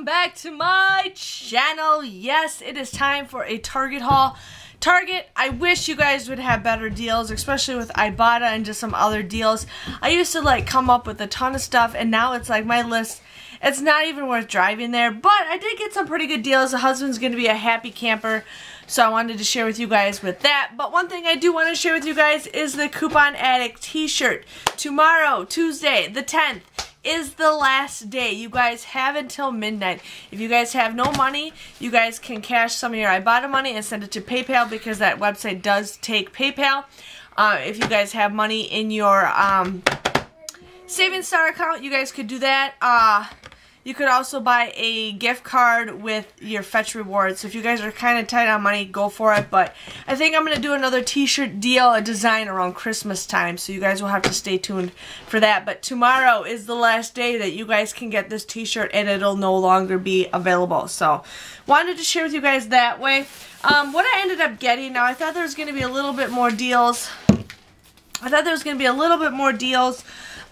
back to my channel. Yes, it is time for a Target haul. Target, I wish you guys would have better deals, especially with Ibotta and just some other deals. I used to like come up with a ton of stuff, and now it's like my list, it's not even worth driving there. But I did get some pretty good deals. The husband's going to be a happy camper, so I wanted to share with you guys with that. But one thing I do want to share with you guys is the Coupon Addict t-shirt. Tomorrow, Tuesday, the 10th, is the last day. You guys have until midnight. If you guys have no money, you guys can cash some of your Ibotta money and send it to PayPal, because that website does take PayPal. If you guys have money in your Savings Star account, you guys could do that. You could also buy a gift card with your Fetch rewards. So if you guys are kind of tight on money, go for it. But I think I'm going to do another t-shirt deal, a design around Christmas time. So you guys will have to stay tuned for that. But tomorrow is the last day that you guys can get this t-shirt, and it'll no longer be available. So wanted to share with you guys that way. What I ended up getting, now I thought there was going to be a little bit more deals.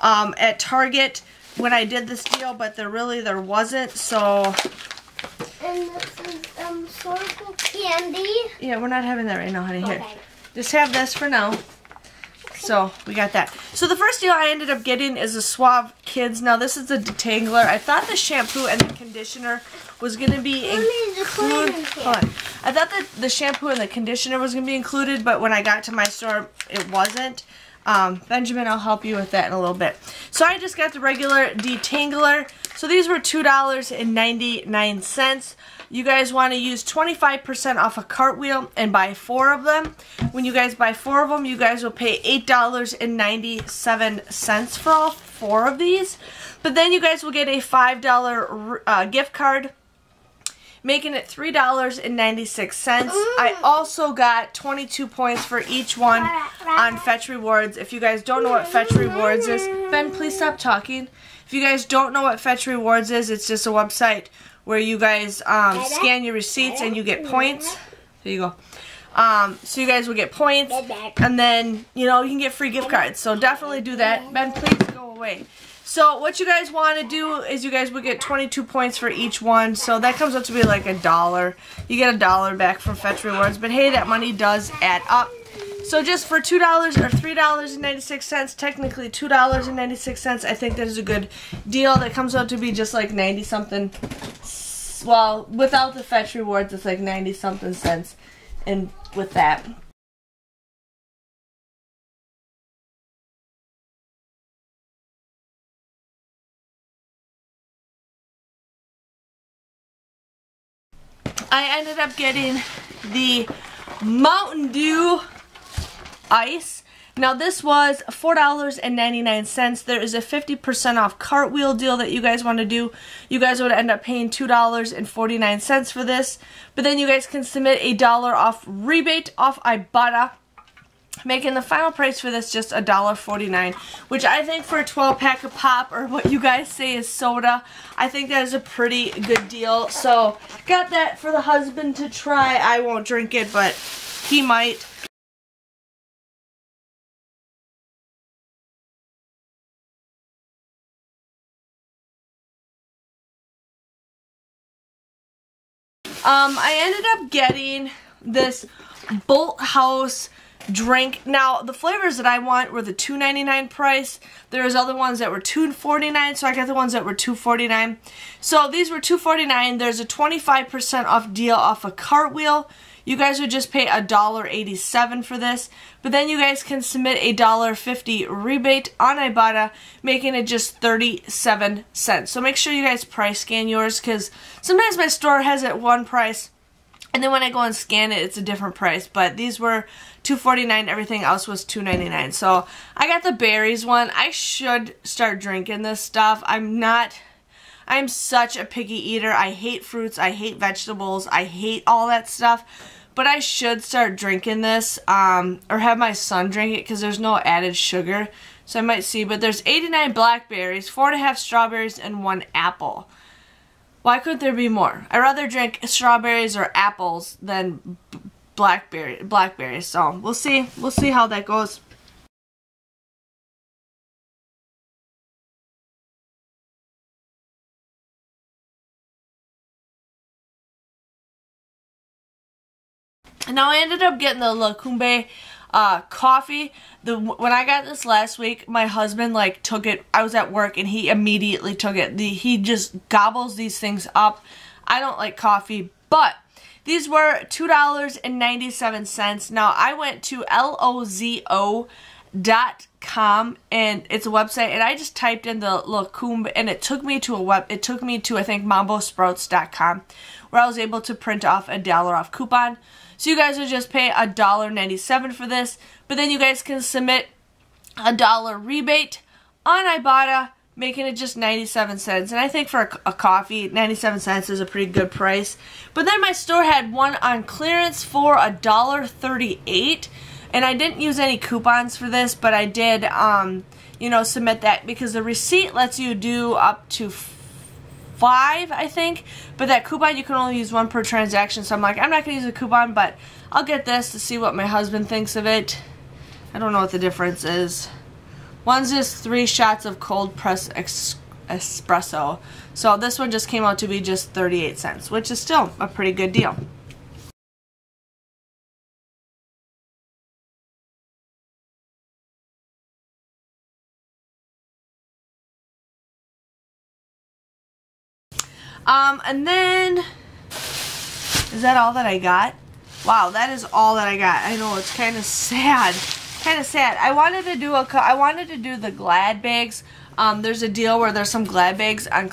At Target when I did this deal, but there wasn't. So, and this is circle candy. Yeah, we're not having that right now, honey. Okay. Here, just have this for now. So we got that. So the first deal I ended up getting is a Suave Kids. Now this is the Detangler. I thought the shampoo and the conditioner was going to be included. I thought that the shampoo and the conditioner was going to be included, but when I got to my store, it wasn't. Benjamin, I'll help you with that in a little bit. So I just got the regular Detangler. So these were $2.99. You guys want to use 25% off a Cartwheel and buy 4 of them. When you guys buy 4 of them, you guys will pay $8.97 for all 4 of these. But then you guys will get a $5 gift card, making it $3.96. I also got 22 points for each one on Fetch Rewards. If you guys don't know what Fetch Rewards is, Ben, please stop talking. If you guys don't know what Fetch Rewards is, it's just a website where you guys scan your receipts and you get points. There you go. So you guys will get points, and then, you know, you can get free gift cards. So definitely do that. Ben, please go away. So what you guys want to do is you guys will get 22 points for each one. So that comes up to be like $1. You get $1 back from Fetch Rewards. But hey, that money does add up. So just for $2 or $3.96, technically $2.96, I think that is a good deal. That comes out to be just like 90-something. Well, without the Fetch Rewards, it's like 90-something cents. And with that, I ended up getting the Mountain Dew Ice. Now this was $4.99. There is a 50% off Cartwheel deal that you guys want to do. You guys would end up paying $2.49 for this. But then you guys can submit a $1 off rebate off Ibotta, making the final price for this just $1.49, which I think for a 12-pack of pop, or what you guys say is soda, I think that is a pretty good deal. So got that for the husband to try. I won't drink it, but he might. I ended up getting this Bolthouse drink. Now, the flavors that I want were the $2.99 price. There was other ones that were $2.49, so I got the ones that were $2.49. So these were $2.49. There's a 25% off deal off a Cartwheel. You guys would just pay $1.87 for this, but then you guys can submit a $1.50 rebate on Ibotta, making it just 37 cents. So make sure you guys price scan yours, because sometimes my store has it one price, and then when I go and scan it, it's a different price. But these were $2.49. Everything else was $2.99. So I got the berries one. I should start drinking this stuff. I'm such a picky eater. I hate fruits. I hate vegetables. I hate all that stuff. But I should start drinking this, or have my son drink it, because there's no added sugar. So I might see. But there's 89 blackberries, 4.5 strawberries, and 1 apple. Why couldn't there be more? I'd rather drink strawberries or apples than blackberries. So we'll see. We'll see how that goes. Now I ended up getting the Lacumbe coffee. When I got this last week, my husband like took it. I was at work and he immediately took it. He just gobbles these things up. I don't like coffee, but these were $2.97. Now I went to lozo.com and it's a website, and I just typed in the Lacumbe and it took me to I think mambosprouts.com, where I was able to print off a $1 off coupon. So you guys would just pay $1.97 for this, but then you guys can submit a $1 rebate on Ibotta, making it just 97 cents. And I think for a coffee, 97 cents is a pretty good price. But then my store had one on clearance for $1.38, and I didn't use any coupons for this, but I did, you know, submit that because the receipt lets you do up to 5, I think, but that coupon you can only use 1 per transaction. So I'm like, I'm not gonna use a coupon, but I'll get this to see what my husband thinks of it. I don't know what the difference is. One's just 3 shots of cold press espresso, so this one just came out to be just 38 cents, which is still a pretty good deal. And then, is that all that I got? Wow, that is all that I got. I know, it's kind of sad. I wanted to do the Glad bags. There's a deal where there's some Glad bags on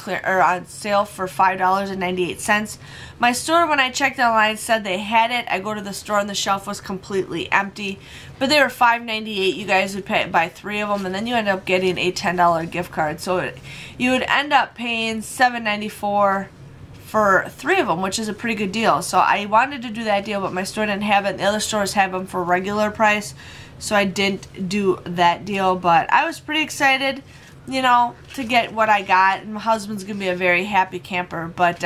sale for $5.98. My store, when I checked online, said they had it. I go to the store and the shelf was completely empty. But they were $5.98. You guys would buy 3 of them, and then you end up getting a $10 gift card. So you would end up paying $7.94 for 3 of them, which is a pretty good deal. So I wanted to do that deal, but my store didn't have it. The other stores have them for regular price, so I didn't do that deal. But I was pretty excited, you know, to get what I got, and my husband's gonna be a very happy camper. But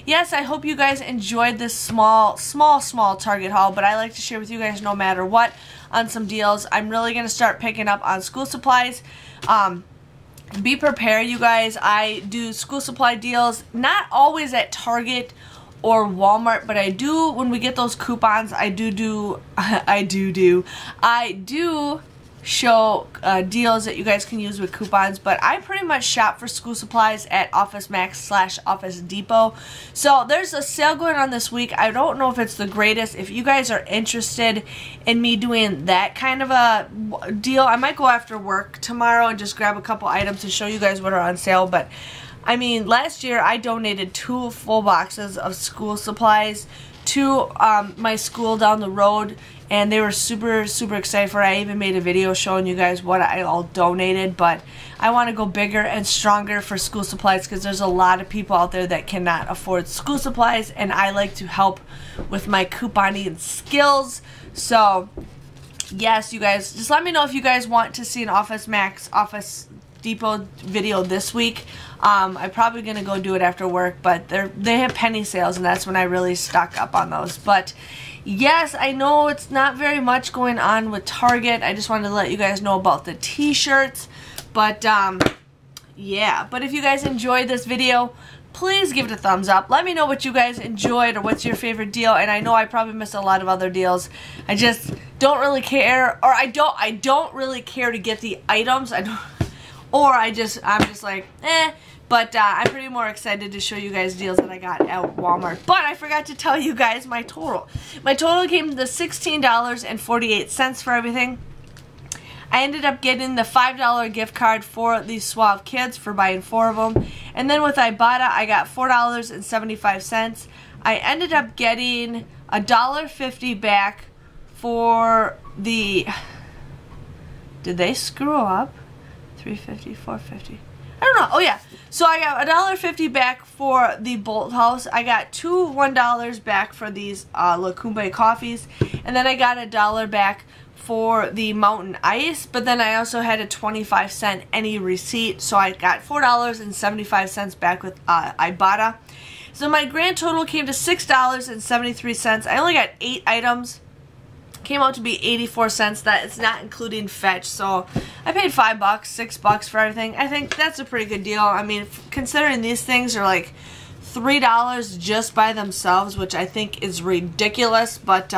yes, I hope you guys enjoyed this small Target haul, but I like to share with you guys no matter what on some deals. I'm really gonna start picking up on school supplies. Be prepared, you guys. I do school supply deals, not always at Target or Walmart, but I do, when we get those coupons, I do show deals that you guys can use with coupons. But I pretty much shop for school supplies at Office Max / Office Depot. So there's a sale going on this week. I don't know if it's the greatest. If you guys are interested in me doing that kind of a deal, I might go after work tomorrow and just grab a couple items to show you guys what are on sale. But I mean, last year I donated 2 full boxes of school supplies to my school down the road, and they were super excited for it. I even made a video showing you guys what I all donated. But I want to go bigger and stronger for school supplies, because there's a lot of people out there that cannot afford school supplies, and I like to help with my couponing skills. So yes, you guys, just let me know if you guys want to see an Office Max, Office Depot video this week. I'm probably gonna go do it after work, but they have penny sales, and that's when I really stock up on those. But yes, I know it's not very much going on with Target. I just wanted to let you guys know about the t-shirts. But yeah, but if you guys enjoyed this video, please give it a thumbs up. Let me know what you guys enjoyed or what's your favorite deal. And I know I probably missed a lot of other deals. I just don't really care, or I don't really care to get the items. I'm just like, eh. But I'm pretty more excited to show you guys deals that I got at Walmart. But I forgot to tell you guys my total. My total came to $16.48 for everything. I ended up getting the $5 gift card for the Suave kids for buying 4 of them. And then with Ibotta, I got $4.75. I ended up getting $1.50 back for the... Did they screw up? $3.50, $4.50. I don't know. Oh yeah. So I got $1.50 back for the Bolthouse. I got $1 back for these Lacumbe coffees, and then I got $1 back for the Mountain Ice. But then I also had a 25-cent any receipt, so I got $4.75 back with Ibotta. So my grand total came to $6.73. I only got 8 items. Came out to be 84 cents. That it's not including fetch, so I paid $5, $6 for everything. I think that's a pretty good deal. I mean, considering these things are like $3 just by themselves, which I think is ridiculous. But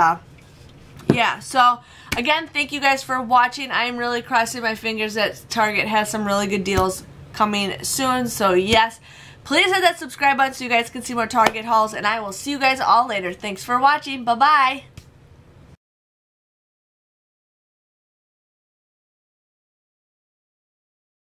Yeah, so again, thank you guys for watching. I am really crossing my fingers that Target has some really good deals coming soon. So yes, please hit that subscribe button so you guys can see more Target hauls, and I will see you guys all later. Thanks for watching. Bye-bye.